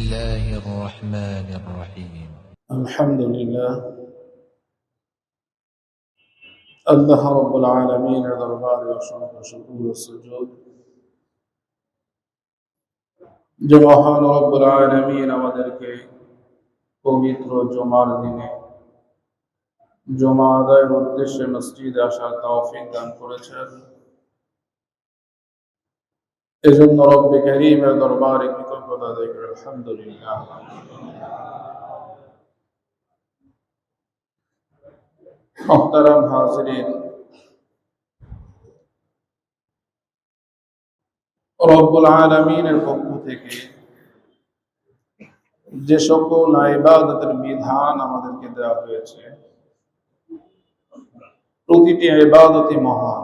الله الرحمن الرحيم الحمد لله আল্লাহ রাব্বুল আলামিনের দরবারে অসংখ্য শুকর ও সুজুদ যে মহান রব্বুল আলামিন আমাদেরকে পবিত্র জুমার দিনে জুমা আদায়ের উদ্দেশ্যে মসজিদে আসার তৌফিক দান করেছেন। এজন্য রব্বে কারীমের দরবারে কৃতজ্ঞতা আদায় করি আলহামদুলিল্লাহ। মুহতারাম হাজিরিন, রব্বুল আলামিনের পক্ষ থেকে যে সকল ইবাদতের বিধান আমাদেরকে দেওয়া হয়েছে, প্রতিটি ইবাদতই মহান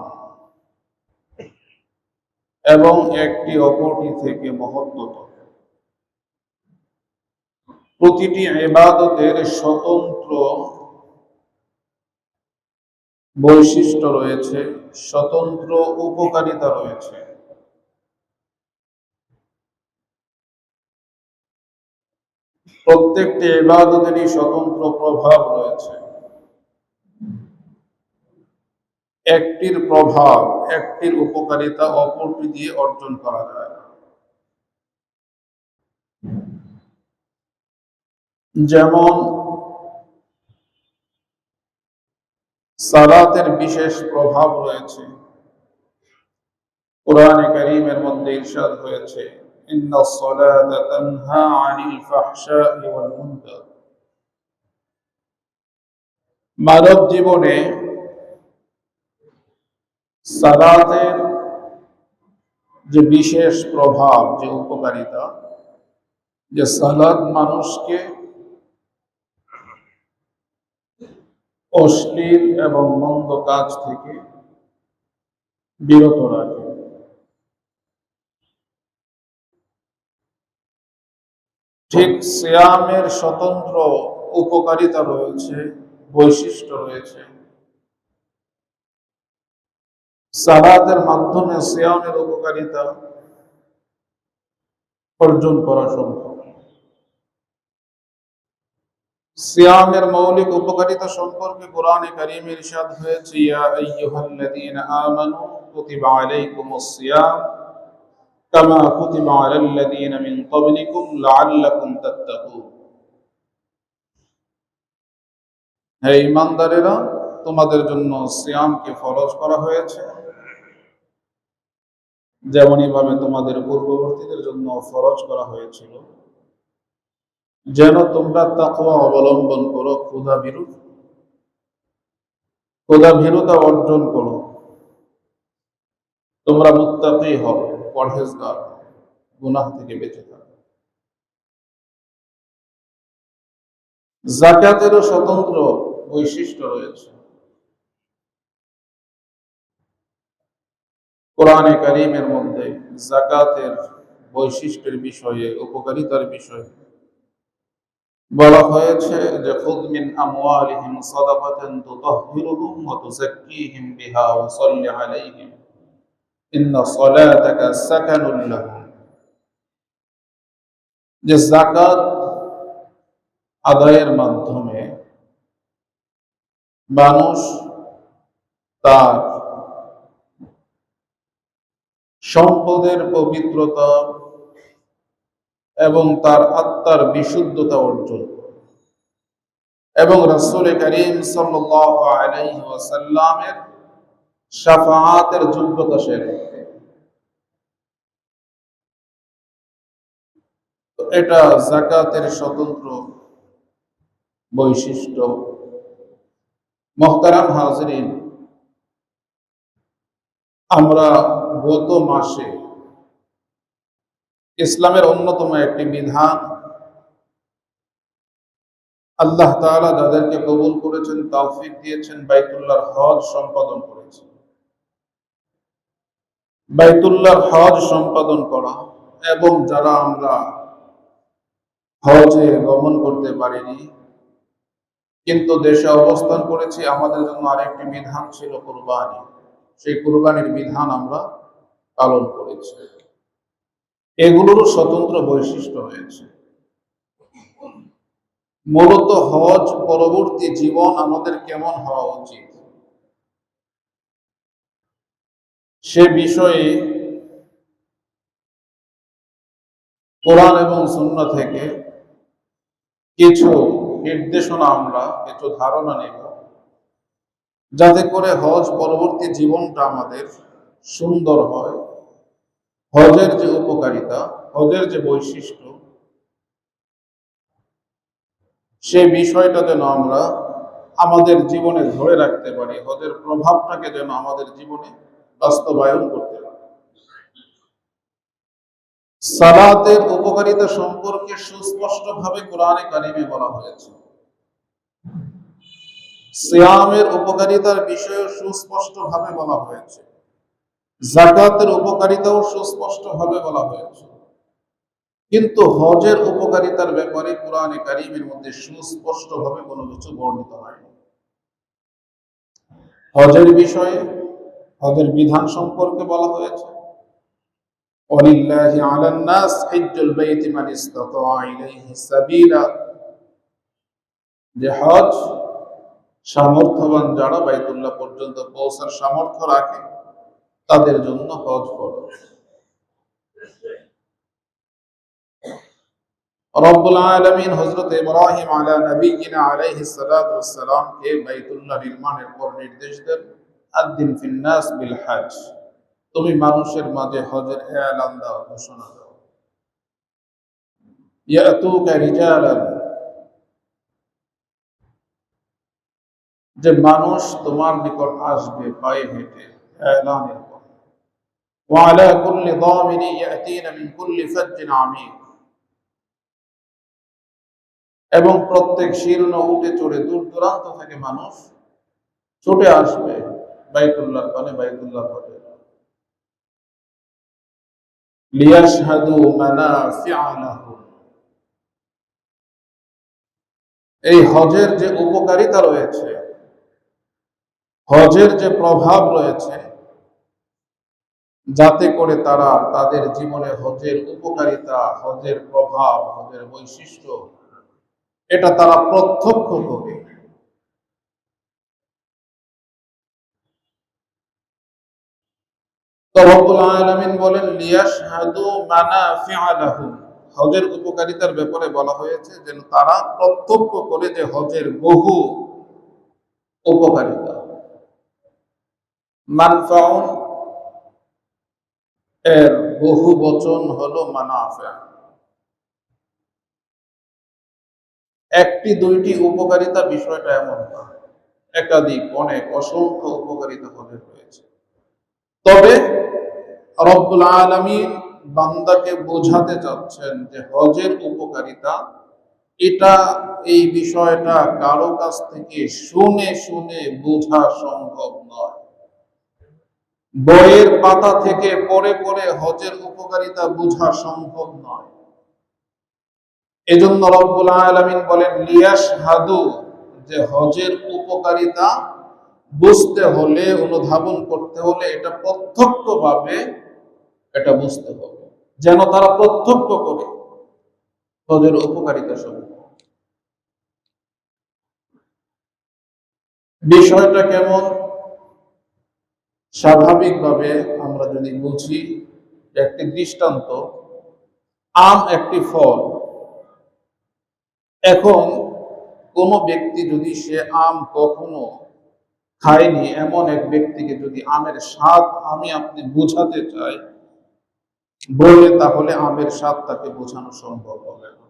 এবং একটি অপরটি থেকে মহত্তর। প্রতিটি ইবাদতের স্বতন্ত্র বৈশিষ্ট্য রয়েছে, স্বতন্ত্র উপকারিতা রয়েছে। প্রত্যেকটি ইবাদতেরই স্বতন্ত্র প্রভাব রয়েছে। একটির প্রভাব, একটির উপকারিতা অপরটি দিয়ে অর্জন করা যায় না। যেমন সালাতের বিশেষ প্রভাব রয়েছে। কোরআনে কারীমের মধ্যে ইরশাদ হয়েছে, ইন্নাস সালাতা তানহা আনিল ফাহশাই ওয়াল মুনকার। মানব জীবনে সালাতের যে বিশেষ প্রভাব, যে উপকারিতা, যে সালাত মানুষকে অশ্লীল এবং মন্দ কাজ থেকে বিরত রাখে। ঠিক সিয়ামের স্বতন্ত্র উপকারিতা রয়েছে, বৈশিষ্ট্য রয়েছে। সালাতের মাধ্যমে সিয়ামের উপকারিতা অর্জন করা সম্ভব। সিয়ামের মৌলিক উপকারিতা সম্পর্কে কোরআনে কারীমে ইরশাদ হয়েছে, ইয়া আইয়ুহাল্লাযীনা আমানু কুতিবা আলাইকুমুস সিয়াম কামা কুতিবা আলাল্লাযীনা মিন ক্বাবলিকুম লাআল্লাকুম তাত্তাকুন। হে ঈমানদারেরা, তোমাদের জন্য সিয়ামকে ফরজ করা হয়েছে, যেমনই ভাবে তোমাদের পূর্ববর্তীদের জন্য ফরজ করা হয়েছিল, যেন তোমরা তাকওয়া অবলম্বন করো, খোদা ভীরুতা অর্জন করো, তোমরা মুত্তাকী হও, পরহেজগার, গুনাহ থেকে বেঁচে থাকো। যাকাতেরও স্বতন্ত্র বৈশিষ্ট্য রয়েছে। কোরআনে কারীমের মধ্যে যাকাতের বৈশিষ্ট্যের বিষয়ে, উপকারিতার বিষয়ে বলা হয়েছে যে, খুয মিন আমওয়ালিহিম সাদাকাতান তুতাহহিরুহুম ওয়া তুযাক্কিহিম বিহা ওয়া সাল্লি আলাইহিম ইন্না সালাতাকা সাকানুল লাহুম। যে যাকাত আদায়ের মাধ্যমে মানুষ তার সম্পদের পবিত্রতা এবং তার আত্মার বিশুদ্ধতা অর্জন করে এবং রাসূল কারীম সাল্লাল্লাহু আলাইহি ওয়াসাল্লামের শাফাআতের যোগ্যতা সে রাখে। এটা যাকাতের স্বতন্ত্র বৈশিষ্ট্য। মুহতারাম হাজিরিন, আমরা গত মাসে ইসলামের অন্যতম একটি বিধান, আল্লাহ তাআলা যাদেরকে কবুল করেছেন, তৌফিক দিয়েছেন, বাইতুল্লাহর হজ সম্পাদন করেছেন। বাইতুল্লাহর হজ সম্পাদন করা এবং যারা আমরা হজে গমন করতে পারিনি কিন্তু দেশে অবস্থান করেছি, আমাদের জন্য আরেকটি বিধান ছিল কুরবানি। সেই কুরবানির বিধান আমরা পালন করেছি। এগুলোরও স্বতন্ত্র বৈশিষ্ট্য রয়েছে। মূলত হজ পরবর্তী জীবন আমাদের কেমন হওয়া উচিত সে বিষয়ে কোরআন এবং সুন্নাহ থেকে কিছু নির্দেশনা, আমরা কিছু ধারণা নেব, যাতে করে হজ পরবর্তী জীবনটা আমাদের সুন্দর হয়। হজের যে উপকারিতা, হজের যে বৈশিষ্ট্য, সে বিষয়টা যেন আমরা আমাদের জীবনে ধরে রাখতে পারি, হজের প্রভাবটাকে যেন আমাদের জীবনে বাস্তবায়ন করতে পারি। সালাতের উপকারিতা সম্পর্কে সুস্পষ্টভাবে কোরআনে কারিমে বলা হয়েছে। সিয়ামের উপকারিতার বিষয়ে সুস্পষ্টভাবে বলা হয়েছে। যাকাতের উপকারিতাও সুস্পষ্টভাবে বলা হয়েছে। কিন্তু হজের উপকারিতার ব্যাপারে কোরআনে কারিমের মধ্যে সুস্পষ্টভাবে কোনো কিছু বর্ণিত হয়নি। হজের বিষয়ে, হজের বিধান সম্পর্কে বলা হয়েছে, ওয়ালিল্লাহি আলান নাস হিজ্জুল বাইতি মান ইসতাতা ইলাইহি সাবিলা, যে হজ সামর্থ্যবান যারা বাইতুল্লাহ পর্যন্ত পৌঁছার সামর্থ্য রাখে তাদের জন্য হজ ফরজ। রব্বুল আলামিন হযরত ইব্রাহিম আলা নবিয়িনা আলাইহিস সালাতু ওয়াস সালাম কে বাইতুল্লাহ নির্মাণের পর নির্দেশ দেন, আদ্দিন ফিন নাস বিল হজ, তুমি মানুষের মাঝে হজের এলান দাও, ঘোষণা দাও। ইয়াতুকা রিজালান, যে মানুষ তোমার নিকট আসবে পায়ে হেঁটে এলানের পর। ওয়া আলা কুল্লি দামিনি ইয়াতিনা মিন কুল্লি ফাজ্জিন আমিক, এবং প্রত্যেক শীর্ণ উটে চড়ে দূর দূরান্ত থেকে মানুষ ছুটে আসবে বাইতুল্লাহ পানে, বাইতুল্লাহ পানে। লিয়াশহাদু মানাফিআ লাহুম, এই হজের যে উপকারিতা রয়েছে, হজের যে প্রভাব রয়েছে, যাতে করে তারা তাদের জীবনে হজের উপকারিতা, হজের প্রভাব, হজের বৈশিষ্ট্য এটা তারা প্রত্যক্ষ করে। তো রব্বুল আলামিন বলেন লিয়াশহাদু মানাফিআ লাহুম, হজের উপকারিতার ব্যাপারে বলা হয়েছে যেন তারা প্রত্যক্ষ করে যে হজের বহু উপকারিতা। মানফাউন এর বহু বচন হলো মানাফিআ। একটি দুইটি উপকারিতা বিষয়টা এমন না, একাধিক, অনেক, অসংখ্য উপকারিতা হজের রয়েছে। তবে রব্বুল আলামিন বান্দাকে বোঝাতে চাচ্ছেন যে হজের উপকারিতা এটা, এই বিষয়টা কারো কাছ থেকে শুনে শুনে বোঝা সম্ভব নয়। বইয়ের পাতা থেকে পড়ে পড়ে হজের উপকারিতা বোঝা সম্ভব নয়। এজন্য রব্বুল আলামিন বলেন লিয়াশহাদু, যে হজের উপকারিতা বুঝতে হলে, অনুধাবন করতে হলে এটা প্রত্যক্ষভাবে এটা বুঝতে হবে, যেন তারা প্রত্যক্ষ করে হজের উপকারিতা সমূহ। বিষয়টা কেমন? স্বাভাবিকভাবে আমরা যদি বুঝি, একটি দৃষ্টান্ত, আম একটি ফল। এখন কোন ব্যক্তি যদি সে আম কখনো খায়নি এমন এক ব্যক্তিকে যদি আমের স্বাদ আমি আপনি বোঝাতে চাই বলে, তাহলে আমের স্বাদ তাকে বোঝানো সম্ভব হবে না।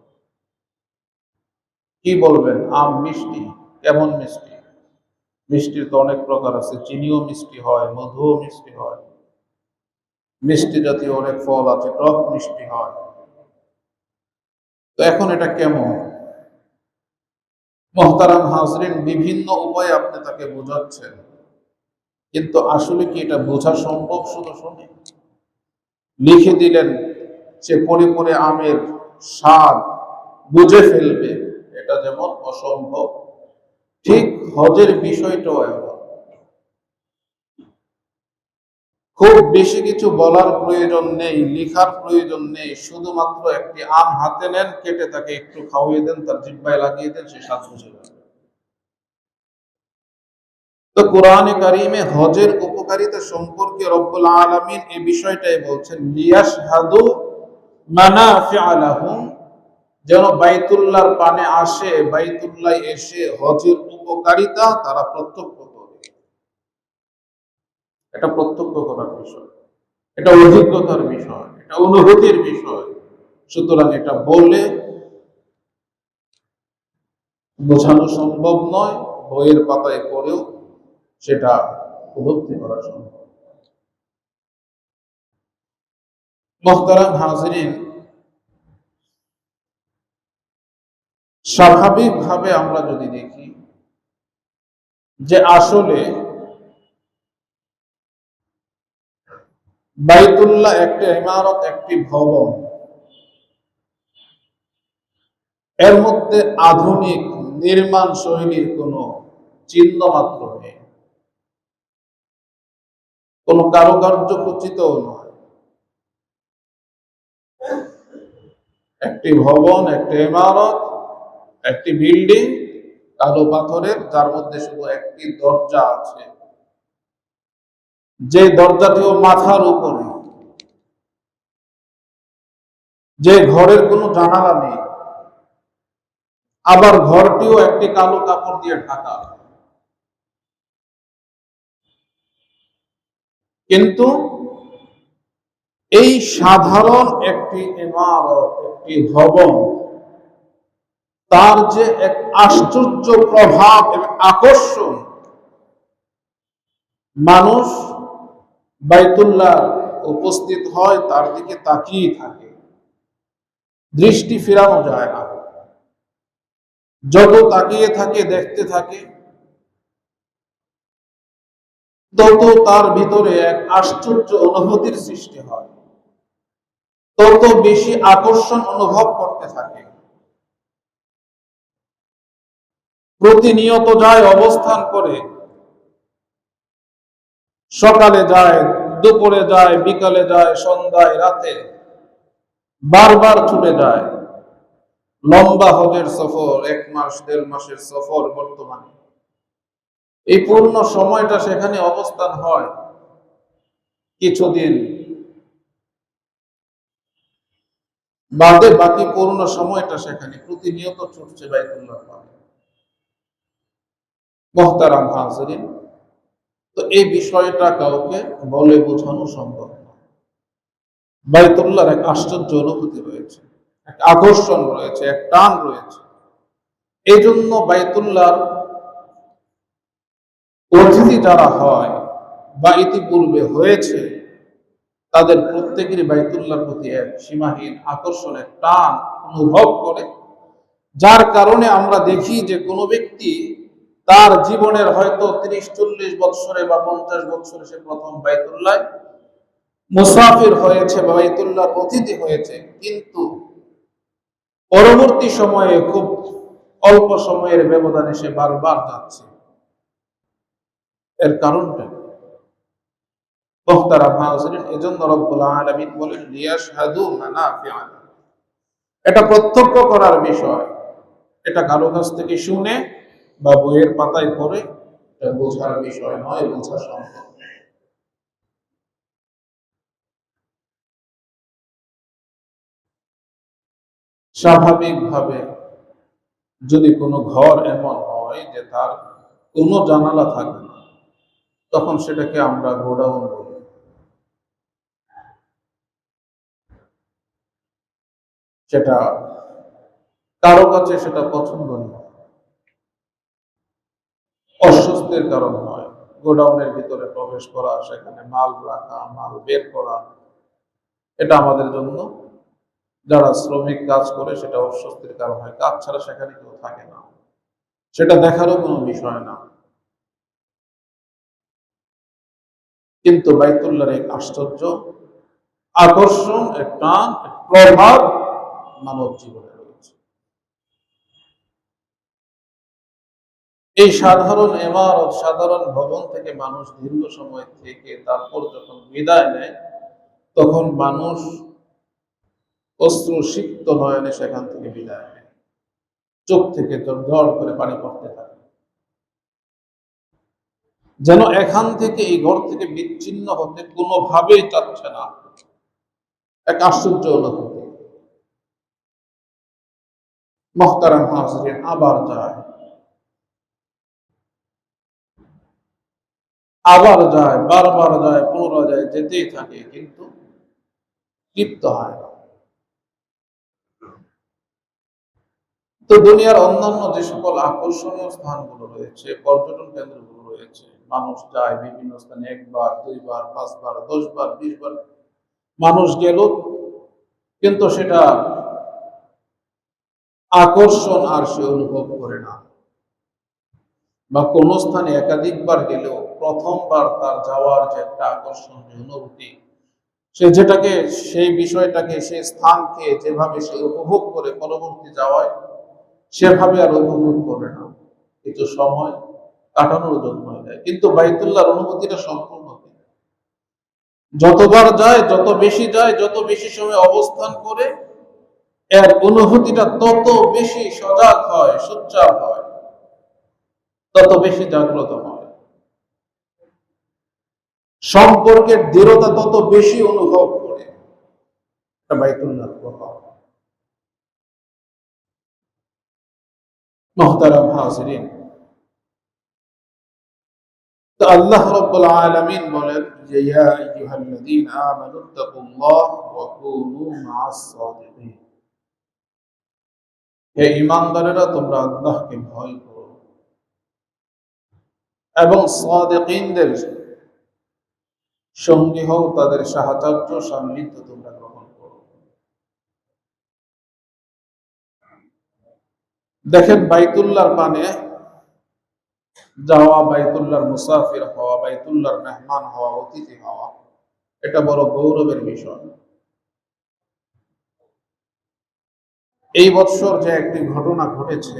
কি বলবেন? আম মিষ্টি, কেমন মিষ্টি? মিষ্টির তো অনেক প্রকার আছে, চিনিও মিষ্টি হয়, মধুও মিষ্টি হয়, মিষ্টি জাতীয় অনেক ফল আছে, টক মিষ্টি হয়। তো এখন এটা কেমন? মুহতারাম হাজরিন, বিভিন্ন উপায়ে আপনি তাকে বোঝাচ্ছেন, কিন্তু আসলে কি এটা বোঝা সম্ভব? শুধু শুনে লিখে দিলেন সে পরে পরে আমের স্বাদ বুঝে ফেলবে, এটা যেমন অসম্ভব, ঠিক হজের বিষয়টাও এমন। খুব বেশি কিছু বলার প্রয়োজন নেই, লিখার প্রয়োজন নেই, শুধুমাত্র একটি আম হাতে নেন, কেটে তাকে একটু খাওয়িয়ে দেন, তার জিহ্বায় লাগিয়ে দেন, সে স্বাদ বুঝে যাবে। তো কোরআনে কারিমে হজের উপকারিতা সম্পর্কে রব্বুল আলামিন এই বিষয়টাই বলছেন, লিয়াশহাদু মানাফিআ লাহুম, যেন বাইতুল্লাহর পানে আসে, বাইতুল্লাহ এসে হজের উপকারিতা তারা প্রত্যক্ষ করে। এটা প্রত্যক্ষ করার বিষয়, এটা অভিজ্ঞতার বিষয়, এটা অনুভূতির বিষয়। সুতরাং এটা বলে বোঝানো সম্ভব নয়, বইয়ের পাতায় পড়েও সেটা উপলব্ধি করা সম্ভব। মুহতারাম হাজিরিন, স্বাভাবিকভাবে আমরা যদি দেখি যে আসলে বাইতুল্লাহ একটা ইমারত, একটি ভবন, এর মধ্যে আধুনিক নির্মাণ শৈলীর কোনো চিহ্ন মাত্র নেই, কোনো কারুকার্য খচিতও নয়। একটি ভবন, একটি ইমারত, একটি বিল্ডিং, কালো পাথরের, যার মধ্যে শুধু একটি দরজা আছে, যে দরজাটিও মাথার উপরে, যে ঘরের কোনো জানালা নেই, আবার ঘরটিও একটি কালো কাপড় দিয়ে ঢাকা। কিন্তু এই সাধারণ একটি ইমারত, একটি ভবন, তার যে এক আশ্চর্য প্রভাব এবং আকর্ষণ, মানুষ বাইতুল্লাহ উপস্থিত হয়, তার দিকে তাকিয়ে থাকে, দৃষ্টি ফেরানো যায় না। যত তাকিয়ে থাকে, দেখতে থাকে, তত তার ভিতরে এক আশ্চর্য অনুভূতির সৃষ্টি হয়, তত বেশি আকর্ষণ অনুভব করতে থাকে। প্রতিনিয়ত যায়, অবস্থান করে, সকালে যায়, দুপুরে যায়, বিকালে যায়, সন্ধ্যায়, রাতে, বারবার ছুটে যায়। লম্বা হজের সফর, 1 মাস 1.5 মাসের সফর বর্তমানে, এই পূর্ণ সময়টা সেখানে অবস্থান হয়। কিছুদিন বাদে বাকি পূর্ণ সময়টা সেখানে প্রতিনিয়ত ছুটছে বাইতুল্লাহ। মুহতারাম হাজিরিন, তো এই বিষয়টা কাউকে বলে বোঝানো সম্ভব না। বাইতুল্লাহর এক আশ্চর্য অনুভূতি রয়েছে, এক আকর্ষণ রয়েছে, এক টান রয়েছে। এই জন্য বাইতুল্লাহর অতিথি যারা হয় বা ইতিপূর্বে হয়েছে, তাদের প্রত্যেকেরই বাইতুল্লাহর প্রতি এক সীমাহীন আকর্ষণের টান অনুভব করে। যার কারণে আমরা দেখি যে কোনো ব্যক্তি তার জীবনের হয়তো 30-40 বৎসরে বা 50 বৎসরে সে প্রথম বাইতুল্লাহ মুসাফির হয়েছে বা বাইতুল্লাহর অতিথি হয়েছে, কিন্তু পরবর্তী সময়ে খুব অল্প সময়ের ব্যবধানে সে বারবার যাচ্ছে। এর কারণটা মুহতারাম হাজিরিন, এজন্য রব্বুল আলামিন বলেন, লিয়াশহাদু মানাফিআ, এটা প্রত্যক্ষ করার বিষয়। এটা কারো কাছ থেকে শুনে বা বইয়ের পাতায় পড়ে এটা বোঝার বিষয় নয়, বোঝা সম্ভব। স্বাভাবিকভাবে যদি কোনো ঘর এমন হয় যে তার কোনো জানালা থাকে না, তখন সেটাকে আমরা গোডাউন বলি। সেটা কারো কাছে সেটা পছন্দ নয়, অস্বস্তির কারণ নয়। গোডাউনের ভিতরে প্রবেশ করা, সেখানে মাল রাখা, মাল বের করা, এটা আমাদের জন্য, যারা শ্রমিক কাজ করে, সেটা অস্বস্তির কারণ হয়। কাজ ছাড়া সেখানে কেউ থাকে না, সেটা দেখারও কোনো বিষয় না। কিন্তু বাইতুল্লাহর এক আশ্চর্য আকর্ষণ, এক টান, এক প্রভাব মানব জীবনে রয়েছে। এই সাধারণ ইমারত, সাধারণ ভবন থেকে মানুষ দীর্ঘ সময় থেকে তারপর যখন বিদায় নেয়, তখন মানুষ অশ্রুসিক্ত নয়নে সেখান থেকে বিদায় নেয়, চোখ থেকে ঝরঝর করে পানি পড়তে থাকে, যেন এখান থেকে, এই ঘর থেকে বিচ্ছিন্ন হতে কোনোভাবেই চাচ্ছে না। এক আশ্চর্য অনুভূতি। মুহতারাম হাজিরিন, আবার যায়, আবার যায়, বারবার যায়, পুনরায় যায়, যেতেই থাকে, কিন্তু তৃপ্ত হয় না। তো দুনিয়ার অন্যান্য যে সকল আকর্ষণীয় স্থানগুলো রয়েছে, পর্যটন কেন্দ্রগুলো রয়েছে, মানুষ যায় বিভিন্ন স্থানে, একবার, দুইবার, পাঁচবার, 10 বার, 20 বার মানুষ গেল, কিন্তু সেটা আকর্ষণ আর সে অনুভব করে না। বা কোন স্থানে একাধিকবার গেলেও প্রথমবার তার যাওয়ার যে একটা আকর্ষণ, যে অনুভূতি, সে যেটাকে, সেই বিষয়টাকে, সেই স্থানকে যেভাবে সে উপভোগ করে পরবর্তী যাওয়ায় সেভাবে আর উপভোগ করে না, কিছু সময় কাটানোর জন্য যায়। কিন্তু বাইতুল্লাহর অনুভূতিটা সম্পূর্ণ ভিন্ন। যতবার যায়, যত বেশি যায়, যত বেশি সময় অবস্থান করে, এর অনুভূতিটা তত বেশি সজাগ হয়, সোচ্চার হয়, তত বেশি জাগ্রত হয়, সম্পর্কের দৃঢ়তা তত বেশি অনুভব করে। এটা বাইতুল্লাহর প্রভাব। মুহতারাম হাজিরিন, তো আল্লাহ রাব্বুল আলামিন বলেন যে, ইয়া আইয়ুহাল্লাযীনা আমানুত্তাকুল্লাহ ওয়া কুনু মা'আস সাদিকিন। হে ঈমানদারেরা, তোমরা আল্লাহকে ভয় করো এবং সাদিকিনদের সঙ্গী হও, তাদের সাহচর্য, সান্নিধ্য তোমরা গ্রহণ করো। দেখেন, বাইতুল্লাহর পানে যাওয়া, বাইতুল্লাহর মুসাফির হওয়া, বাইতুল্লাহর মেহমান হওয়া, অতিথি হওয়া, এটা বড় গৌরবের বিষয়। এই বছর যে একটি ঘটনা ঘটেছে,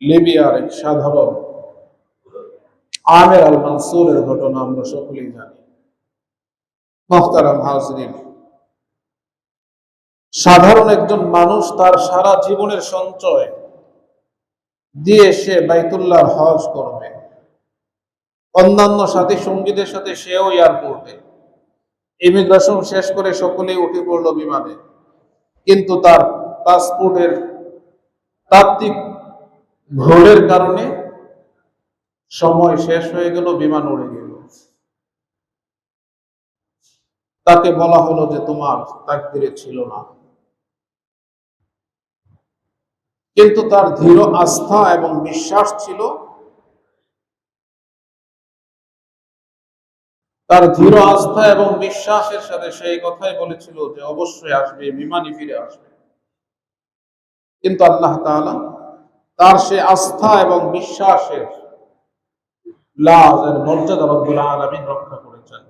লিবিয়ার এক সাধারণ আমের আল মানসুরের ঘটনা আমরা সকলেই জানি। মুহতারাম হাজিরিন, সাধারণ একজন মানুষ তার সারা জীবনের সঞ্চয় দিয়ে সে বাইতুল্লাহর হজ করবে, অন্যান্য সাথী সঙ্গীদের সাথে সেও এয়ারপোর্টে ইমিগ্রেশন শেষ করে সকলেই উঠে পড়লো বিমানে, কিন্তু তার পাসপোর্টের তাত্ত্বিক ভুলের কারণে সময় শেষ হয়ে গেল, বিমান উড়ে গেল। তাকে বলা হলো যে তোমার তাকদীরে ছিল না। কিন্তু তার দৃঢ় আস্থা এবং বিশ্বাস ছিল, তার দৃঢ় আস্থা এবং বিশ্বাসের সাথে সেই কথাই বলেছিল যে অবশ্যই আসবে, বিমানই ফিরে আসবে। কিন্তু আল্লাহ তাআলা তার সে আস্থা এবং বিশ্বাসের লাজের মর্যাদা রব্বুল আলামিন রক্ষা করেছেন।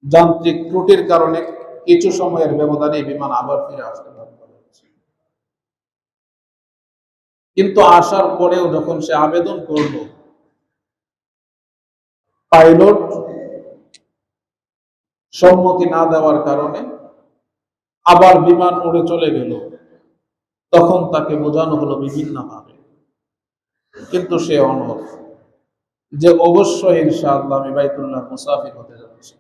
যান্ত্রিক ত্রুটির কারণে কিছু সময়ের ব্যবধানে বিমান আবার ফিরে আসতে বাধ্য হয়েছে। কিন্তু আসার পরেও যখন সে আবেদন করলো, পাইলট সম্মতি না দেওয়ার কারণে আবার বিমান উড়ে চলে গেল, তখন তাকে বোঝানো হলো বিভিন্নভাবে, কিন্তু সে অনড় যে অবশ্যই ইনশাআল্লাহ আমি বাইতুল্লাহ মুসাফির হতে যাচ্ছি।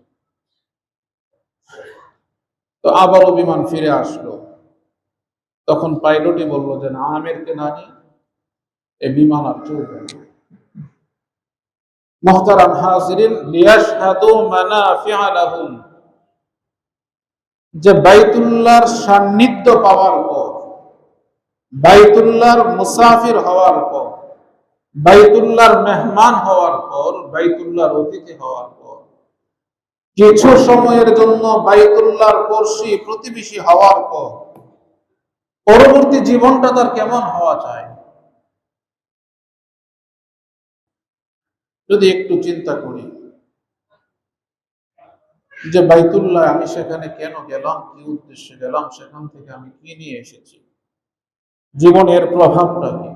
তো আবারও বিমান ফিরে আসলো, তখন পাইলটই বললো যে না, আমেরকে না নিয়ে এই বিমান আর চলবে না। মুহতারাম হাজিরিন, লিয়াশহাদু মানাফিআ লাহুম, যে বাইতুল্লাহর সান্নিধ্য পাওয়ার পর, বাইতুল্লাহর মুসাফির হওয়ার পর, বাইতুল্লাহর মেহমান হওয়ার পর, বাইতুল্লাহর অতিথি হওয়ার পর, কিছু সময়ের জন্য বাইতুল্লাহর পড়শি প্রতিবেশী হওয়ার পর পরবর্তী জীবনটা তার কেমন হওয়া চায়, যদি একটু চিন্তা করি যে বাইতুল্লাহ আমি সেখানে কেন গেলাম, কি উদ্দেশ্যে গেলাম, সেখান থেকে আমি কি নিয়ে এসেছি, জীবনের প্রভাবটা কি।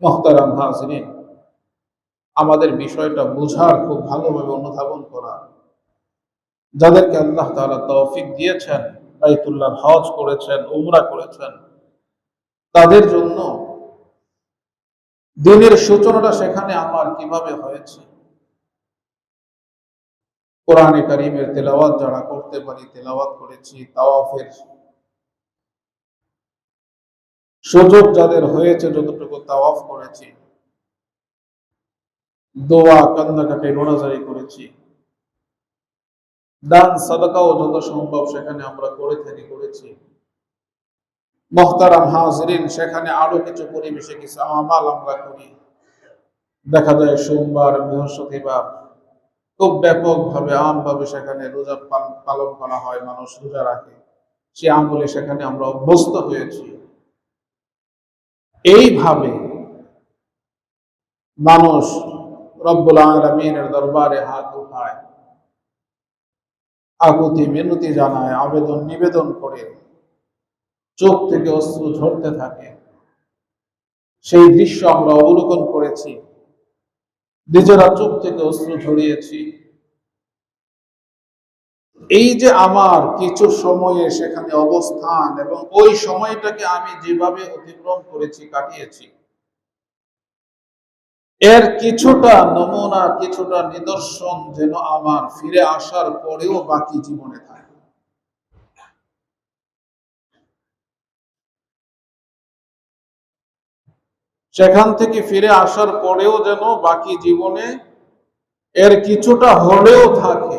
মুহতারাম হাজিরিন, আমাদের বিষয়টা বোঝার, খুব ভালোভাবে অনুধাবন করা। যাদেরকে আল্লাহ তাআলা তৌফিক দিয়েছেন, বাইতুল্লাহ হজ করেছেন, উমরা করেছেন, তাদের জন্য দিনের সূচনাটা সেখানে আমার কিভাবে হয়েছে, কোরআনে কারীমের তেলাওয়াত যারা করতে পারি তেলাওয়াত করেছি, তাওয়াফের সুযোগ যাদের হয়েছে যতটুকু তাওয়াফ করেছি, দোয়া কান্নাকাটি রোনাজারি করেছি, দান সাদাকাও যত সম্ভব সেখানে আমরা করে থাকি, করেছি। মুহতারাম হাজিরিন, সেখানে আরো কিছু পরিবেশে কিছু আমাল আমরা করি। দেখা যায় সোমবার, বৃহস্পতিবার খুব ব্যাপকভাবে আমভাবে সেখানে রোজা পালন করা হয়, মানুষ রোজা রাখে। সে আমলে সেখানে আমরা অভ্যস্ত হয়েছি। এইভাবে মানুষ রব্বুল আলামিনের দরবারে হাত উঠায়, আকুতি মিনতি জানায়, আবেদন নিবেদন করে, চোখ থেকে অশ্রু ঝরতে থাকে। সেই দৃশ্য আমরা অবলোকন করেছি, নিজেরা চোখ থেকে অশ্রু ঝরিয়েছি। এই যে আমার কিছু সময়ে সেখানে অবস্থান এবং ওই সময়টাকে আমি যেভাবে অতিক্রম করেছি, কাটিয়েছি, এর কিছুটা নমুনা, কিছুটা নিদর্শন যেন আমার ফিরে আসার পরেও বাকি জীবনে থাকে। সেখান থেকে ফিরে আসার পরেও যেন বাকি জীবনে এর কিছুটা হলেও থাকে।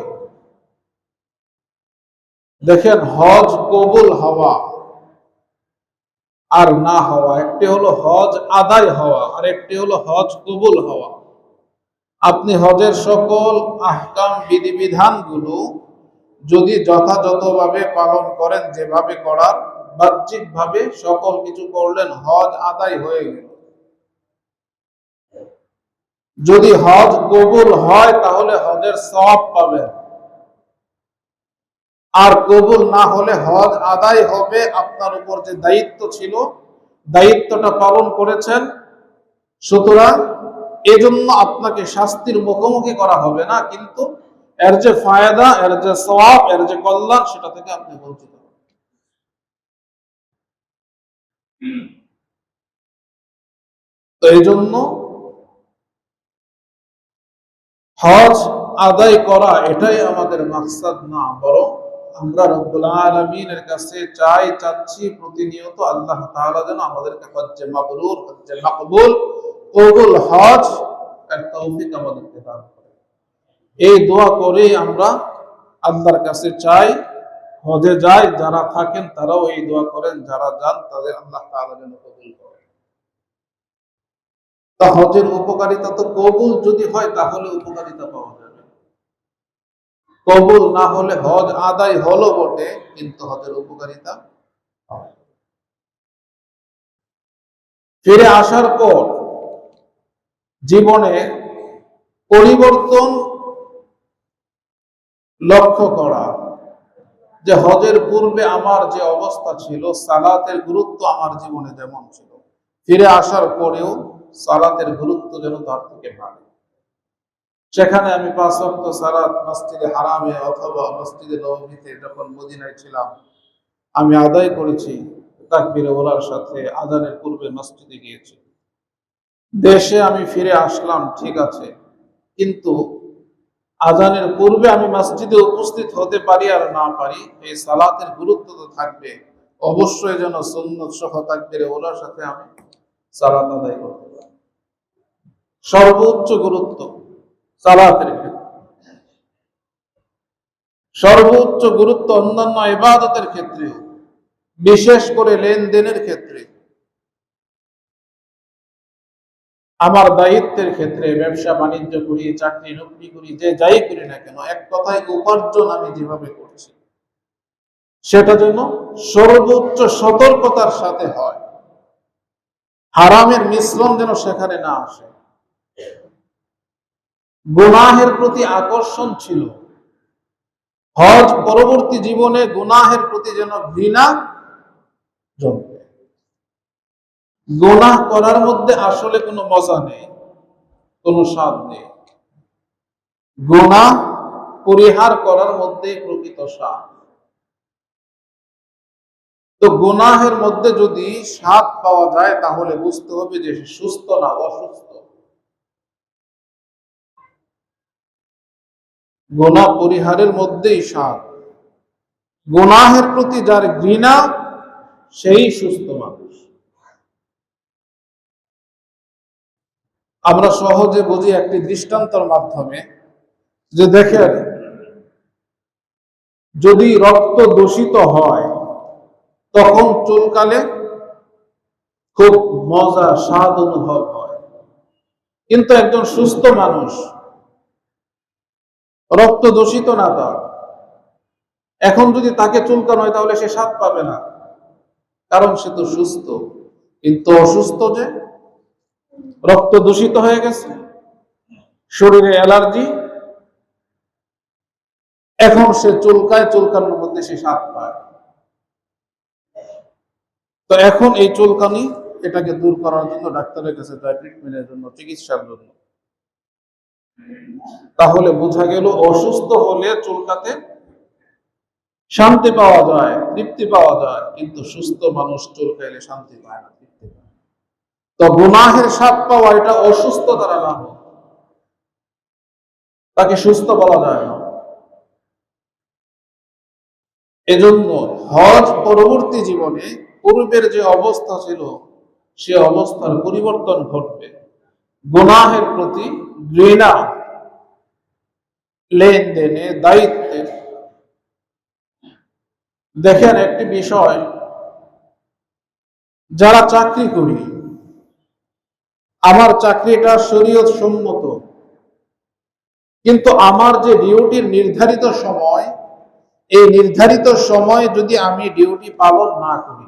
দেখেন, হজ কবুল হওয়া আর না হওয়া, একটি হলো হজ আদায় হওয়া আর একটি হলো হজ কবুল হওয়া। আপনি হজের সকল আহকাম বিধিবিধানগুলো যদি যথাযথভাবে পালন করেন, যেভাবে করার, বাহ্যিকভাবে সকল কিছু করলেন, হজ আদায় হয়ে গেল। যদি হজ কবুল হয় তাহলে হজের সওয়াব পাবেন, আর কবুল না হলে হজ আদায় হবে। আপনার উপর যে দায়িত্ব ছিল, দায়িত্বটা পালন করেছেন, সুতরাং এজন্য আপনাকে শাস্তির মুখোমুখি করা হবে না, কিন্তু এর যে ফায়দা, এর যে সওয়াব, এর যে কল্যাণ, সেটা থেকে আপনি বঞ্চিত হবেন। তো এই জন্য হজ আদায় করা এটাই আমাদের মাকসাদ না, বরং আমরা রব্বুল আলামিনের কাছে চাচ্ছি প্রতিনিয়ত আল্লাহ তাআলা যেন আমাদেরকে হজ্জে মাবরুর, হজ্জে মাকবুল, কবুল হজ এর তৌফিক আমাদেরকে দান করে। এই দোয়া করেই আমরা আল্লাহর কাছে চাই। হজে যায় যারা থাকেন তারাও এই দোয়া করেন, যারা যান তাদের আল্লাহ তাআলা যেন কবুল করেন। তা হজের উপকারিতা তো, কবুল যদি হয় তাহলে উপকারিতা পাওয়া যাবে, কবুল না হলে হজ আদায় হলো বটে, কিন্তু হজের উপকারিতা পাওয়া যাবে। ফিরে আসার পর জীবনে পরিবর্তন লক্ষ্য করা, যে হজের পূর্বে আমার যে অবস্থা ছিল, সালাতের গুরুত্ব আমার জীবনে যেমন ছিল, ফিরে আসার পরেও সালাতের গুরুত্ব যেন তার থেকে বাড়ে। সেখানে আমি 5 ওয়াক্ত সালাত মসজিদে হারামে অথবা মসজিদে নববীতে যখন মদিনায় ছিলাম আমি আদায় করেছি, তাকবীরে ওলার সাথে আযানের পূর্বে মসজিদে গিয়েছি। দেশে আমি ফিরে আসলাম, ঠিক আছে, কিন্তু আযানের পূর্বে আমি মসজিদে উপস্থিত হতে পারি আর না পারি, এই সালাতের গুরুত্ব তো থাকবে। অবশ্যই যেন সুন্নত সহ তাকবীরে ওলার সাথে আমি সালাত আদায় করতে পারি। সর্বোচ্চ গুরুত্ব সালাতের ক্ষেত্রে, সর্বোচ্চ গুরুত্ব অন্যান্য ইবাদতের ক্ষেত্রেও, বিশেষ করে লেনদেনের ক্ষেত্রে, আমার দায়িত্বের ক্ষেত্রে, ব্যবসা বাণিজ্য করি, চাকরি নকরি করি, যে যাই করি না কেন, এক কথায় উপার্জন আমি যেভাবে করছি সেটা যেন সর্বোচ্চ সতর্কতার সাথে হয়, হারামের মিশ্রণ যেন সেখানে না আসে। গুনাহের প্রতি আকর্ষণ ছিল, হজ পরবর্তী জীবনে গুনাহের প্রতি যেন ঘৃণা জন্মে। গুনাহ করার মধ্যে আসলে কোনো মজা নেই, কোনো স্বাদ নেই। গুনাহ পরিহার করার মধ্যে প্রকৃত স্বাদ। তো গুনাহের মধ্যে যদি স্বাদ পাওয়া যায় তাহলে বুঝতে হবে যে সে সুস্থ না অসুস্থ। গুনাহ পরিহারের মধ্যেই স্বাদ। গুনাহের প্রতি যার ঘৃণা সেই সুস্থ মানুষ। আমরা সহজে বুঝি একটি দৃষ্টান্তের মাধ্যমে, যে দেখেন যদি রক্ত দূষিত হয় তখন চুলকালে খুব মজা স্বাদ অনুভব হয়, কিন্তু একজন সুস্থ মানুষ, রক্ত দূষিত না তার, এখন যদি তাকে চুলকানো হয় তাহলে সে স্বাদ পাবে না, কারণ সে তো সুস্থ। কিন্তু অসুস্থ, যে রক্ত দূষিত হয়ে গেছে, শরীরে অ্যালার্জি, এখন সে চুলকায়, চুলকানোর মধ্যে সে স্বাদ পায়। তো এখন এই চুলকানি এটাকে দূর করার জন্য ডাক্তারের কাছে যায়, ট্রিটমেন্টের জন্য, চিকিৎসার জন্য। তাহলে বোঝা গেল অসুস্থ হলে চুলকাতে শান্তি পাওয়া যায়, তৃপ্তি পাওয়া যায়, কিন্তু সুস্থ মানুষ চুলকাইলে শান্তি পায় না, তৃপ্তি পায়। তো গুনাহের স্বাদ পাওয়া এটা অসুস্থ দ্বারা না হোক, তাকে সুস্থ বলা যায় না। এজন্য হজ পরবর্তী জীবনে পূর্বের যে অবস্থা ছিল সে অবস্থার পরিবর্তন ঘটবে। গুনাহের প্রতি ঘৃণা, লেনদেনে, দায়িত্বে। দেখেন একটি বিষয়, যারা চাকরি করি, আমার চাকরিটা শরীয়ত সম্মত, কিন্তু আমার যে ডিউটির নির্ধারিত সময়, এই নির্ধারিত সময় যদি আমি ডিউটি পালন না করি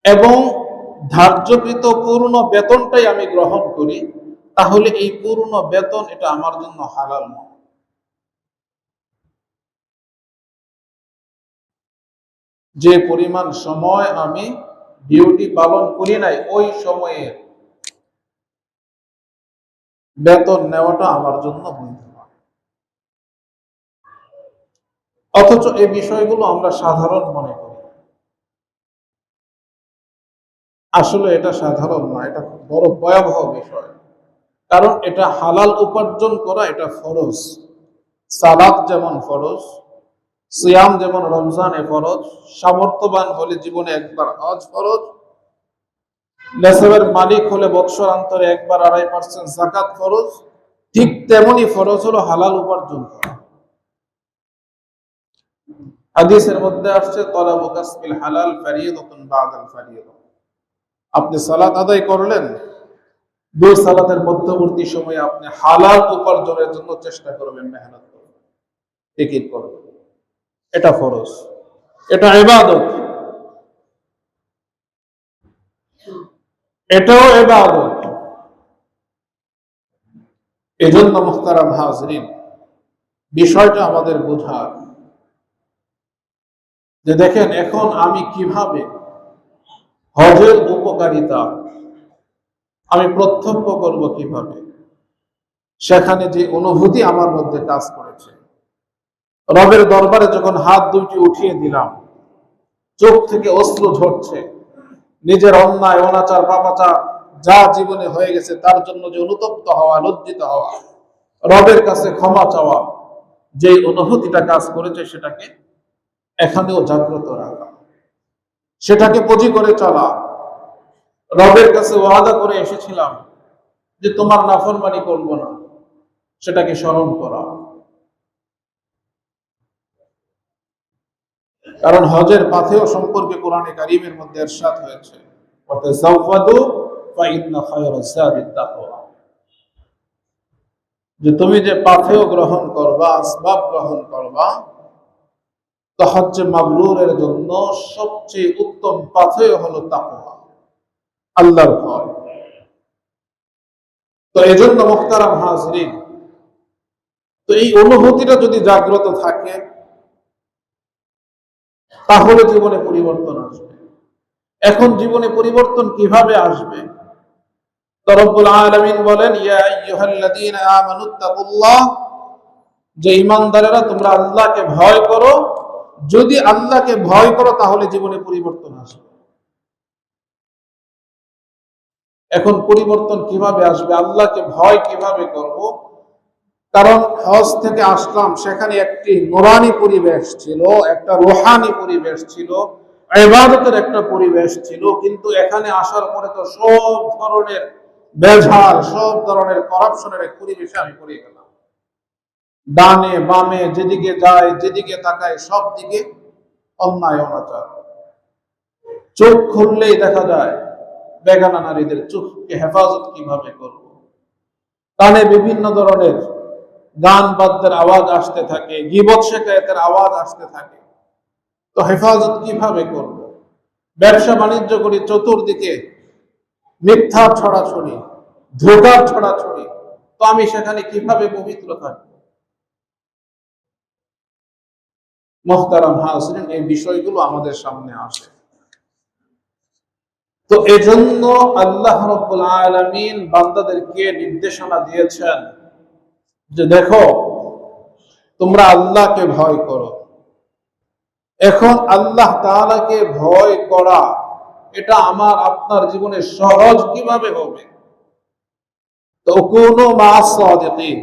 এবং ধার্যকৃত পূর্ণ বেতনটাই আমি গ্রহণ করি, তাহলে এই পূর্ণ বেতন এটা আমার জন্য হালাল নয়। যে পরিমাণ সময় আমি ডিউটি পালন করি নাই, ওই সময়ে বেতন নেওয়াটা আমার জন্য বৈধ নয়। অথচ এই বিষয়গুলো আমরা সাধারণ মনে করি, আসলে এটা সাধারণ নয়, এটা বড় ভয়াবহ বিষয়। কারণ এটা হালাল উপার্জন করা, এটা ফরজ। সালাত যেমন ফরজ, সিয়াম যেমন রমজানে ফরজ, সামর্থ্যবান হলে জীবনে একবার হজ ফরজ, নেসাবের মালিক হলে বৎসরান্তরে একবার 2.5% যাকাত ফরজ, ঠিক তেমনি ফরজ হলো হালাল উপার্জন করা। হাদিসের মধ্যে আসছে তলাবু কাসবিল হালাল ফারিয়াদাতুন বাদাল ফারিয়াদা। আপনি সালাত আদায় করলেন, দুই সালাতের মধ্যবর্তী সময়ে আপনি হালাল উপার্জনের জন্য চেষ্টা করবেন, মেহনত করবেন, ফিকির করবেন। এটা ফরজ, এটা ইবাদত, এটাও ইবাদত। এজন্য মুহতারাম হাজরিন, বিষয়টা আমাদের বোঝার, যে দেখেন এখন আমি কিভাবে হজের উপকারিতা আমি প্রত্যক্ষ করব, কিভাবে সেখানে যে অনুভূতি আমার মধ্যে কাজ করেছে। রবের দরবারে যখন হাত দুইটি উঠিয়ে দিলাম, চোখ থেকে অশ্রু ঝরছে, নিজের অন্যায়, অনাচার, পাপাচার যা জীবনে হয়ে গেছে তার জন্য যে অনুতপ্ত হওয়া, লজ্জিত হওয়া, রবের কাছে ক্ষমা চাওয়া, যে অনুভূতিটা কাজ করেছে সেটাকে এখানেও জাগ্রত রাখা, সেটাকে পুঁজি করে চলা। রবের কাছে ওয়াদা করে এসেছিলাম যে তোমার নাফরমানি করব না, সেটাকে স্মরণ করা। কারণ হজের পাথেয় সম্পর্কে কোরআনে কারীমের মধ্যে ইরশাদ হয়েছে, ওয়াতাযাওয়াদু ফাইন্না খায়রাজ যাদিত তাকওয়া, যে তুমি যে পাথেয় গ্রহণ করবা, আসবাব গ্রহণ করবা, তো হজ্জে মাবরুরের জন্য সবচেয়ে উত্তম পাথেয় হলো তাকওয়া, আল্লাহর ভয়। তো এজন্য মুহতারাম হাজরিন, তো এই অনুভূতিটা যদি জাগ্রত থাকে তাহলে জীবনে পরিবর্তন আসবে। এখন জীবনে পরিবর্তন কিভাবে আসবে? তো রব্বুল আলামিন বলেন, ইয়া আইয়ুহাল্লাযীনা আমানুত্তাকুল্লাহ, যে ঈমানদারেরা তোমরা আল্লাহকে ভয় করো। যদি আল্লাহকে ভয় করো তাহলে জীবনে পরিবর্তন আসবে। এখন পরিবর্তন কিভাবে আসবে? আল্লাহকে ভয় কিভাবে করব? কারণ হজ থেকে আসলাম, সেখানে একটি নুরানি পরিবেশ ছিল, একটা রুহানি পরিবেশ ছিল, ইবাদতের একটা পরিবেশ ছিল। কিন্তু এখানে আসার পরে তো সব ধরনের বেঝাল, সব ধরনের করাপশনের এক পরিবেশে আমি পড়ে গেলাম। ডানে বামে যেদিকে যায়, যেদিকে তাকায়, সব দিকে অন্যায় অনাচার। চোখ খুললেই দেখা যায় বেগানা নারীদের। চোখকে হেফাজত কিভাবে করব? কানে বিভিন্ন ধরনের গান বাদ্যের আওয়াজ আসতে থাকে, গীবত শিকায়েতের আওয়াজ আসতে থাকে। তো হেফাজত কিভাবে করব? ব্যবসা বাণিজ্য করি, চতুর্দিকে মিথ্যা ছড়াছড়ি, ধোঁকার ছড়াছড়ি। তো আমি সেখানে কিভাবে পবিত্র থাকব? মুহতারাম হাজিরিন, এই বিষয়গুলো আমাদের সামনে আসে। তো এজন্য আল্লাহ রাব্বুল আলামিন বান্দাদেরকে নির্দেশনা দিয়েছেন যে দেখো, তোমরা আল্লাহকে ভয় করো। এখন আল্লাহ তাআলাকে ভয় করা, এটা আমার আপনার জীবনে সহজ কিভাবে হবে? তো কুনু মা'আস সাদিকিন,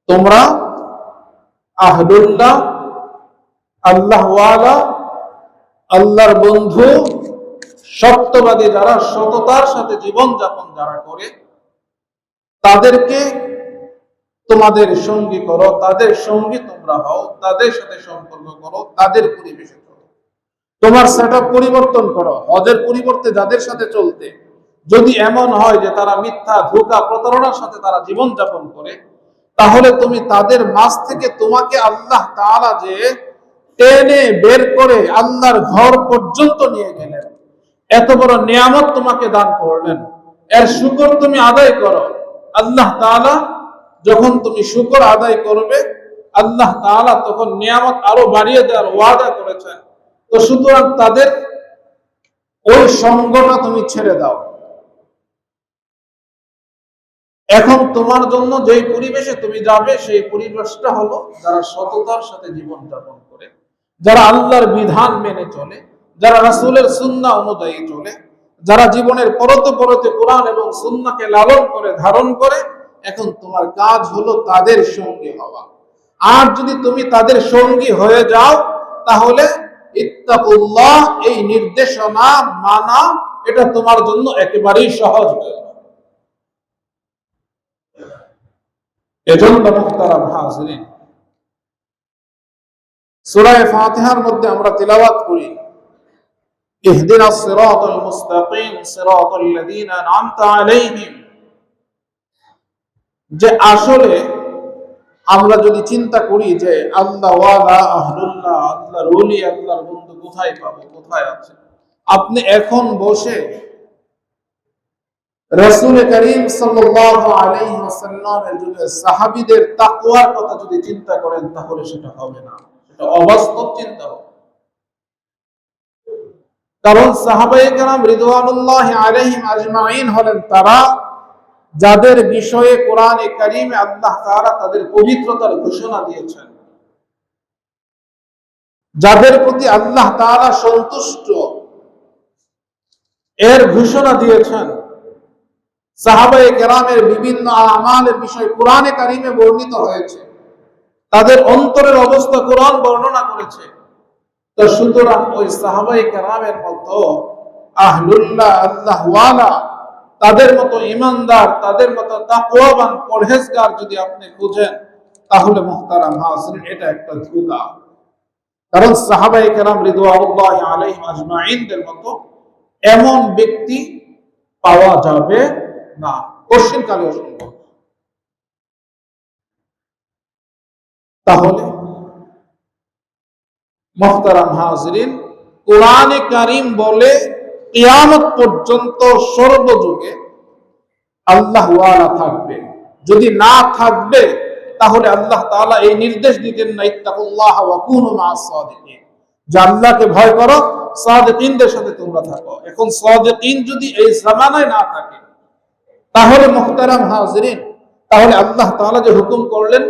তোমরা আহলুল্লাহ, আল্লাহওয়ালা, আল্লাহর বন্ধু, সত্যবাদী যারা, সততার সাথে জীবন যাপন যারা করে, তাদেরকে তোমাদের সঙ্গী করো, তাদের সঙ্গী তোমরা হও, তাদের সাথে সম্পর্ক করো, তাদের পরিবেশে চলো। তোমার সেটআপ পরিবর্তন করো। হজের পরিবর্তে যাদের সাথে চলতে, যদি এমন হয় যে তারা মিথ্যা, ধোঁকা, প্রতারণার সাথে তারা জীবন যাপন করে, তাহলে তুমি তাদের মাঝ থেকে তোমাকে আল্লাহ তাআলা যে টেনে বের করে আল্লাহর ঘর পর্যন্ত নিয়ে গেলেন, এত বড় নিয়ামত তোমাকে দান করলেন, এর শুকর তুমি আদায় করো। আল্লাহ তাআলা যখন তুমি শুকর আদায় করবে, আল্লাহ তাআলা তখন নিয়ামত আরো বাড়িয়ে দেওয়ার ওয়াদা করেছেন। তো সুতরাং তাদের ওই সঙ্গটা তুমি ছেড়ে দাও। এখন তোমার জন্য যেই পরিবেশে তুমি যাবে, সেই পরিবেশটা হলো যারা সততার সাথে জীবন যাপন করে, যারা আল্লাহর বিধান মেনে চলে, যারা রাসূলের সুন্নাহ অনুযায়ী চলে, যারা জীবনের পরতে পরতে কোরআন এবং সুন্নাহকে লালন করে, ধারণ করে। এখন তোমার কাজ হলো তাদের সঙ্গী হওয়া। আর যদি তুমি তাদের সঙ্গী হয়ে যাও, তাহলে ইত্তাকুল্লাহ, এই নির্দেশনা মানা, এটা তোমার জন্য একেবারেই সহজ হয়ে যাবে। এজন্য মুহতারাম হাজিরিন, সূরা ফাতিহার মধ্যে আমরা তিলাওয়াত করি, ইহদিনাস সিরাতাল মুস্তাকিম সিরাতাল লাযীনা আন'আমতা আলাইহিম। যে আসলে আমরা যদি চিন্তা করি যে আল্লাহ ওয়ালা, আহলুল্লাহ, আল্লাহর ওলি, আল্লাহর বন্ধু কোথায় পাবো, কোথায় আছে? আপনি এখন বসে রাসূল করিম সাল্লাল্লাহু আলাইহি ওয়াসাল্লামের যুগে সাহাবীদের তাকওয়ার কথা যদি চিন্তা করেন, তাহলে সেটা হবে না, এটা অবাস্তব চিন্তা হবে। কারণ সাহাবায়ে কেরাম রিদওয়ানুল্লাহি আলাইহিম আজমাইন হলেন তারা যাদের বিষয়ে কোরআনে কারীমে আল্লাহ তাআলা তাদের পবিত্রতার ঘোষণা দিয়েছেন, যাদের প্রতি আল্লাহ তাআলা সন্তুষ্ট এর ঘোষণা দিয়েছেন। সাহাবায়ে কেরামের বিভিন্ন আমালের বিষয় কোরআনে কারীমে বর্ণিত হয়েছে, তাদের অন্তরের অবস্থা কোরআন বর্ণনা করেছে। তো সুতরাং ওই সাহাবায়ে কেরামের মতো আহলুল্লাহ, আল্লাহওয়ালা, তাদের মতো ঈমানদার, তাদের মতো তাকওয়াবান, পরহেজগার যদি আপনি খুঁজেন, তাহলে মুহতারাম হাজিরিন, এটা একটা ধোঁকা। কারণ সাহাবায়ে কেরাম রিদওয়ানুল্লাহি আলাইহিম আজমাইনদের মতো এমন ব্যক্তি পাওয়া যাবে না, কঠিনকালে অসম্ভব। তাহলে মুহতারাম হাজিরিন, কোরআনে কারীম বলে কিয়ামত পর্যন্ত সর্বযুগে আল্লাহ ওয়ালা থাকবে। যদি না থাকবে, তাহলে আল্লাহ তাআলা এই নির্দেশ দিতেন না, ইত্তাকুল্লাহ ওয়া কুনু মা'আস সাদিকিন, যে আল্লাহকে ভয় করো সাদিকিনদের সাথে তোমরা থাকো। এখন সাদিকিন যদি এই জামানায় না থাকে, তাহলে মুহতারাম হাজিরিন, তাহলে আল্লাহ তাআলা যে হুকুম করলেন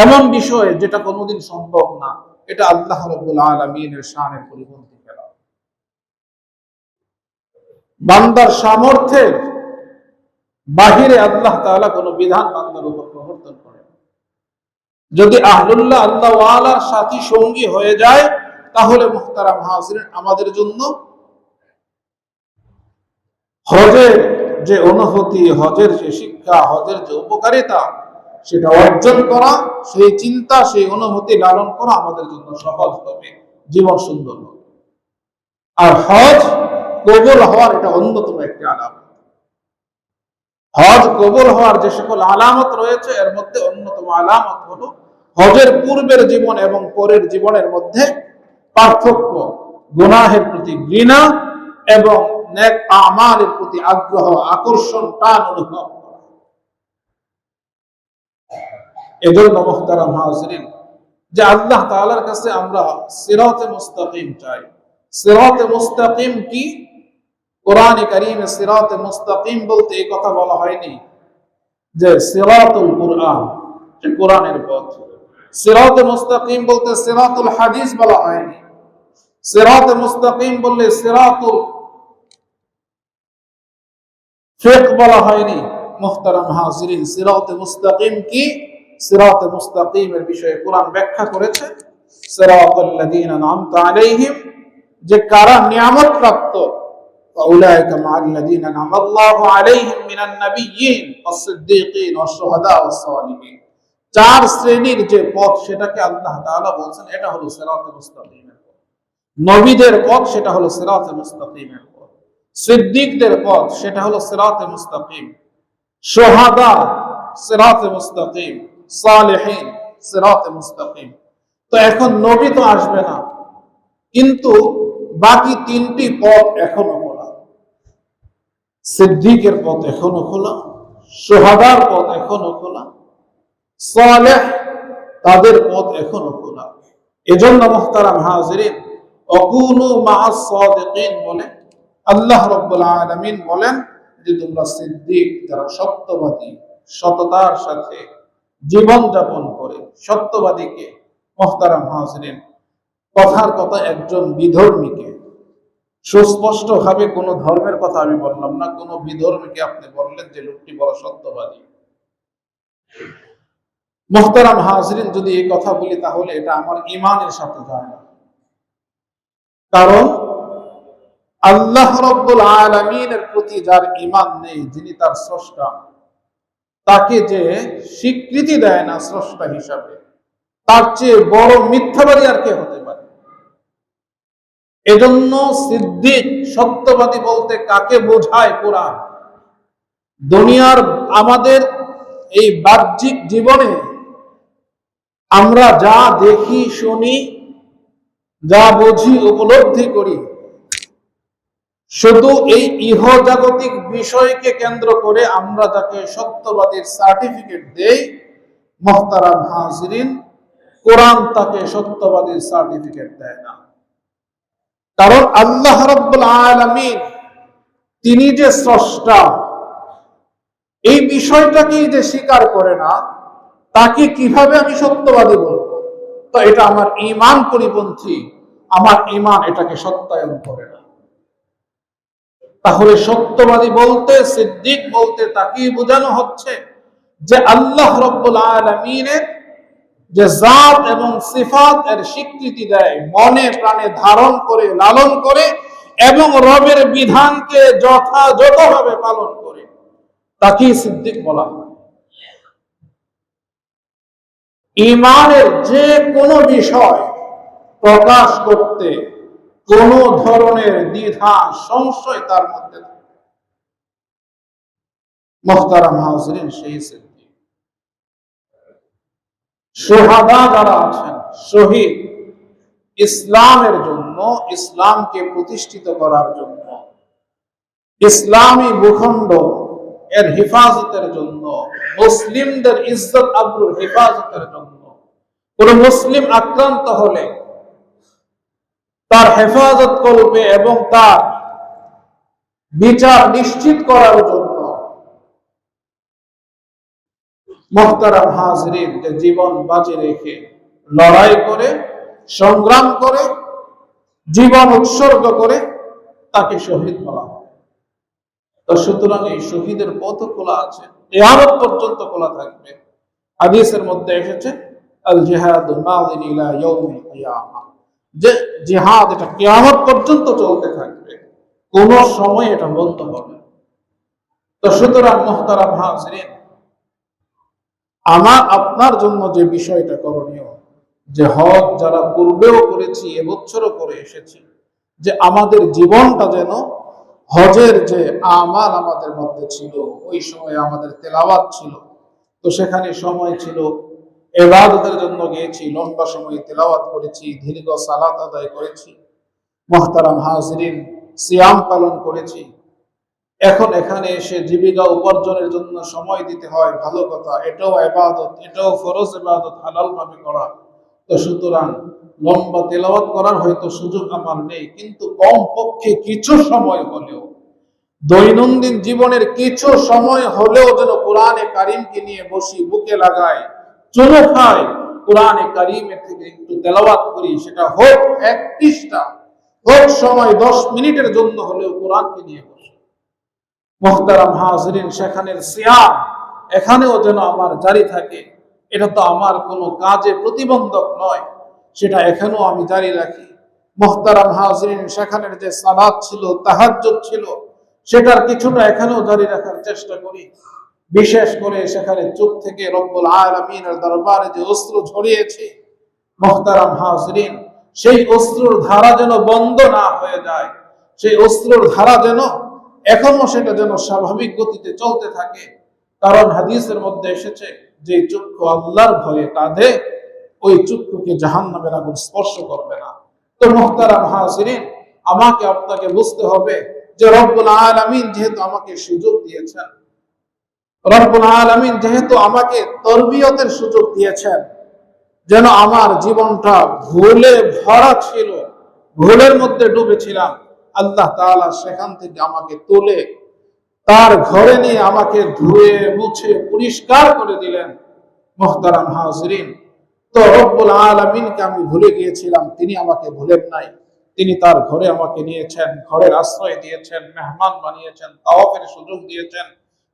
এমন বিষয় যেটা কোনোদিন সম্ভব না, এটা আল্লাহ রাব্বুল আলামিনের শানের পরিপন্থী খেলা। বান্দার সামর্থ্যের বাহিরে আল্লাহ তাআলা কোনো বিধান বান্দার উপর প্রবর্তন করেন। যদি আহলুল্লাহ আল্লাহ ওয়ালার সাথী সঙ্গী হয়ে যায়, তাহলে মুহতারাম হাজিরিন আমাদের জন্য হজের যে অনুভূতি, হজের যে শিক্ষা, হজের যে উপকারিতা, সেটা অর্জন করা, সেই চিন্তা, সেই অনুভূতি লালন করা আমাদের জন্য সহজ হবে, জীবন সুন্দর হবে। আর হজ কবুল হওয়ার এটা অন্যতম একটি আলামত। হজ কবুল হওয়ার যে সকল আলামত রয়েছে, এর মধ্যে অন্যতম আলামত হলো হজের পূর্বের জীবন এবং পরের জীবনের মধ্যে পার্থক্য, গুনাহের প্রতি ঘৃণা এবং নেক আমালের প্রতি আগ্রহ, আকর্ষণ, টান অনুভব করা। এজন্য মুহতারাম হাজিরিন, যে আল্লাহ তাআলার কাছে আমরা সিরাতে মুস্তাকিম চাই। সিরাতে মুস্তাকিম কি? কোরআনে কারীমে সিরাতে মুস্তাকিম বলতে এই কথা বলা হয়নি যে সিরাতুল কুরআন, যে কোরআনের পথ। সিরাতে মুস্তাকিম বলতে সিরাতুল হাদিস বলা হয়নি। সিরাতে মুস্তাকিম বললে সিরাতুল ফিকহ বলা হয়নি। মুহতারাম হাজিরিন, সিরাতে মুস্তাকিম কি? সিরাতে মুস্তাকিমের বিষয়ে কোরআন ব্যাখ্যা করেছে, সিরাতাল লাযীনা আন'আমতা আলাইহিম, যে কারা নিয়ামত প্রাপ্ত, ফাউলাইকা মা'আল লাযীনা আন'আমাল্লাহু আলাইহিম মিনান নাবিয়্যিন ওয়াস-সিদ্দীকিন ওয়াশ-শুহাদা ওয়াস-সালিহিন। চার শ্রেণীর যে পথ, সেটাকে আল্লাহ তাআলা বলেছেন এটা হলো সিরাতে মুস্তাকিমের পথ। নবীদের পথ সেটা হলো সিরাতে মুস্তাকিমের পথ, সিদ্দিকদের পথ সেটা হলো সিরাতে মুস্তাকিম, শুহাদা সিরাতে মুস্তাকিম, সালেহিন সিরাতে মুস্তাকিম। তো এখন নবী তো আসবে না, কিন্তু বাকি তিনটি পথ এখনো খোলা। সিদ্দিকের পথ এখনো খোলা, শুহাদার পথ এখনো খোলা, সালেহ তাদের পথ এখনো খোলা। এজন্য মুহতারাম হাজিরিন, অকুনু মা'আস সাদিকিন বলে আল্লাহ রাব্বুল আলামিন বলেন যে তোমরা সিদ্দিক, যারা সত্যবাদী, সততার সাথে জীবন যাপন করে, সত্যবাদীকে। মুহতারাম হাজিরিন, কথার কথা একজন বিধর্মীকে, সুস্পষ্ট ভাবে কোন ধর্মের কথা আমি বললাম না, কোন বিধর্মীকে আপনি বললেন যে লোকটি বড় সত্যবাদী। মুহতারাম হাজিরিন, যদি এই কথা বলি তাহলে এটা আমার ঈমানের সাথে যায় না। কারণ আল্লাহ রাব্বুল আলামিনের প্রতি যার ঈমান নেই, যিনি তার স্রষ্টা, তাকে যে স্বীকৃতি দেয় না স্রষ্টা হিসাবে, তার চেয়ে বড় মিথ্যাবাদী আর কে হতে পারে? এজন্য সিদ্দিক, সত্যবাদী বলতে কাকে বোঝায় কোরআন? দুনিয়ার আমাদের এই বাহ্যিক জীবনে আমরা যা দেখি, শুনি, যা বুঝি, উপলব্ধি করি, শুধু এই ইহজাগতিক বিষয়কে কেন্দ্র করে আমরা যাকে সত্যবাদীর সার্টিফিকেট দেই, মুহতারাম হাজিরিন, কোরআন তাকে সত্যবাদীর সার্টিফিকেট দেয় না। কারণ আল্লাহ রাব্বুল আলামিন, তিনি যে স্রষ্টা, এই বিষয়টাকেই যে স্বীকার করে না, তাকে কিভাবে আমি সত্যবাদী বলবো? তো এটা আমার ঈমান পরিপন্থী, আমার ঈমান এটাকে সত্যায়ন করে না। তাহলে সত্যবাদী বলতে, সিদ্দিক বলতে তাকেই বোঝানো হচ্ছে যে আল্লাহ রাব্বুল আলামিনের যে জাত এবং সিফাত এর স্বীকৃতি দেয়, মনে প্রাণে ধারণ করে, লালন করে এবং রবের বিধানকে যথাযথভাবে পালন করে, তাকেই সিদ্দিক বলা হয়। ঈমানের যে কোনো বিষয় প্রকাশ করতে কোন ধরনের দ্বিধা, সংশয় তার মধ্যে থাকে, মুহতারাম হাজিরিন, সেই সিদ্দিক। শুহাদা যারা আছেন, শহীদ, ইসলামের জন্য, ইসলামকে প্রতিষ্ঠিত করার জন্য, ইসলামী ভূখণ্ড এর হেফাজতের জন্য, মুসলিমদের ইজ্জত আবরুর হেফাজতের জন্য, কোন মুসলিম আক্রান্ত হলে তার হেফাজত করবে এবং তার বিচার নিশ্চিত করার জন্য মুহতারাম হাজরিন, যে জীবন বাজি রেখে লড়াই করে, সংগ্রাম করে, জীবন উৎসর্গ করে তাকে শহীদ বলা হয়। তো সুতরাং এই শহীদের পথ খোলা আছে, কিয়ামত পর্যন্ত খোলা থাকবে। হাদিসের মধ্যে এসেছে আল জিহাদু মাদিন ইলা ইয়াউমিল কিয়ামা, যে জিহাদ এটা কিয়ামত পর্যন্ত চলতে থাকবে, কোন সময় এটা বন্ধ হবে না। তো সুতরাং মুহতারাম হাজরিন, আমার আপনার জন্য যে বিষয়টা করণীয়, যে হজ যারা পূর্বেও করেছি এবছরও করে এসেছি, যে আমাদের জীবনটা যেন হজের যে আমাল আমাদের মধ্যে ছিল, ওই সময় আমাদের তেলাওয়াত ছিল, তো সেখানে সময় ছিল, ইবাদতের জন্য গিয়েছি, লম্বা সময় তেলাওয়াত করেছি, দীর্ঘ সালাত আদায় করেছি, মুহতারাম হাজরিন সিয়াম পালন করেছি। এখন এখানে এসে জীবিকা উপার্জনের জন্য সময় দিতে হয়, ভালো কথা, এটাও ইবাদত, এটাও ফরজ ইবাদত, হালাল ভাবে করা। তো সুতরাং লম্বা তেলাওয়াত করার হয়তো সুযোগ আমার নেই, কিন্তু কম পক্ষে কিছু সময় হলেও, দৈনন্দিন জীবনের কিছু সময় হলেও যেন কোরআনে কারিমকে নিয়ে বসি, বুকে লাগাই, চুমু খাই, কোরআনে কারিমের থেকে একটু তেলাওয়াত করি, সেটা হোক 1 পৃষ্ঠা, হোক সময় 10 মিনিটের জন্য হলেও কোরআনকে নিয়ে বসি। মুহতারাম হাজরিন, সেখানের সিয়াম এখানেও যেন আমার জারি থাকে। এটা তো আমার কোনো কাজে প্রতিবন্ধক নয়, সেটা এখানেও আমি জারি রাখি। মুহতারাম হাজরিন, সেখানের যে সালাত ছিল, তাহাজ্জুদ ছিল, সেটার কিছুটা এখানেও জারি রাখার চেষ্টা করি। বিশেষ করে সেখানে চোখ থেকে রব্বুল আলামিনের দরবারে যে অশ্রু ঝরিয়েছে, মুহতারাম হাজরিন, সেই অশ্রুর ধারা যেন বন্ধ না হয়ে যায়, সেই অশ্রুর ধারা যেন এখনো সেটা যেন স্বাভাবিক গতিতে চলতে থাকে। কারণ হাদিসের মধ্যে এসেছে, যে চক্ষু আল্লাহর ভয়ে কাঁদে, ওই চক্ষুকে জাহান্নামের আগুন স্পর্শ করবে না। তো মুহতারাম হাজরিন, আমাকে আপনাকে বুঝতে হবে যে রব্বুল আলামিন যেহেতু আমাকে সুযোগ দিয়েছেন, রব্বুল আলামিন যেহেতু আমাকে তরবিয়তের সুযোগ দিয়েছেন, যেন আমার জীবনটা ভুলে ভরা ছিল, ভুলের মধ্যে ডুবেছিলাম, আল্লাহ তাআলা সেখান থেকে আমাকে তুলে তার ঘরে নিয়ে আমাকে ধুয়ে মুছে পরিষ্কার করে দিলেন। মুহতারাম হাজরিন, তো রব্বুল আলামিনকে আমি ভুলে গিয়েছিলাম, তিনি আমাকে ভুলেন নাই। তিনি তার ঘরে আমাকে নিয়েছেন, ঘরের আশ্রয় দিয়েছেন, মেহমান বানিয়েছেন, তাওয়াফের সুযোগ দিয়েছেন,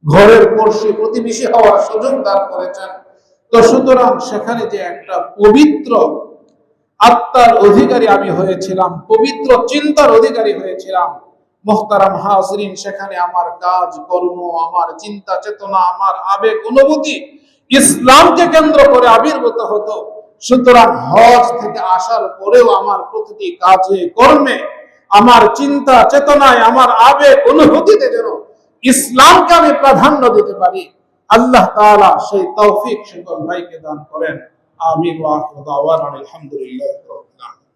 ঘরের পড়শি প্রতিবেশী হওয়ার সুযোগ দান করেছেন। তো সুতরাং সেখানে যে একটা পবিত্র আত্মার অধিকারী আমি হয়েছিলাম, পবিত্র চিন্তার অধিকারী হয়েছিলাম। মুহতারাম হাজরিন, সেখানে আমার কাজ কর্ম, আমার চিন্তা চেতনা, আমার আবেগ অনুভূতি ইসলামকে কেন্দ্র করে আবির্ভূত হতো। সুতরাং হজ থেকে আসার পরেও আমার প্রতিটি কাজে কর্মে, আমার চিন্তা চেতনায়, আমার আবেগ অনুভূতিতে যেন ইসলামকে আমি প্রাধান্য দিতে পারি, আল্লাহ তাআলা সেই তৌফিক সকল ভাইকে দান করেন। আমিন ওয়া আখিরু দাওয়ানা আলহামদুলিল্লাহি রাব্বিল আলামিন।